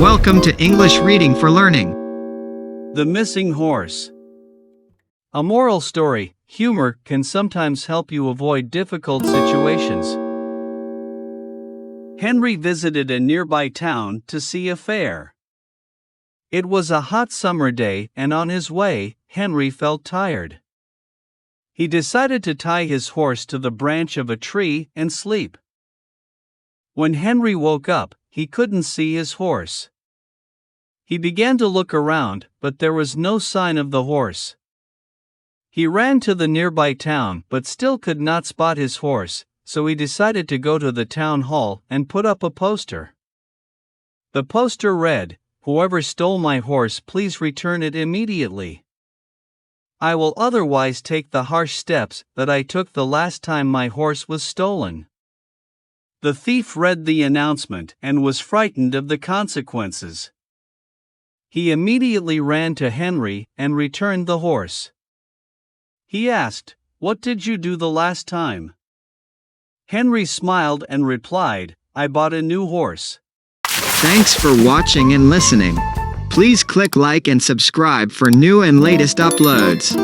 Welcome to English Reading for Learning. The Missing Horse. A moral story: humor can sometimes help you avoid difficult situations. Henry visited a nearby town to see a fair. It was a hot summer day, and on his way, Henry felt tired. He decided to tie his horse to the branch of a tree and sleep. When Henry woke up, he couldn't see his horse. He began to look around, but there was no sign of the horse. He ran to the nearby town but still could not spot his horse, so he decided to go to the town hall and put up a poster. The poster read, "Whoever stole my horse, please return it immediately. I will otherwise take the harsh steps that I took the last time my horse was stolen." The thief read the announcement and was frightened of the consequences. He immediately ran to Henry and returned the horse. He asked, "What did you do the last time?" Henry smiled and replied, "I bought a new horse." Thanks for watching and listening. Please click like and subscribe for new and latest uploads.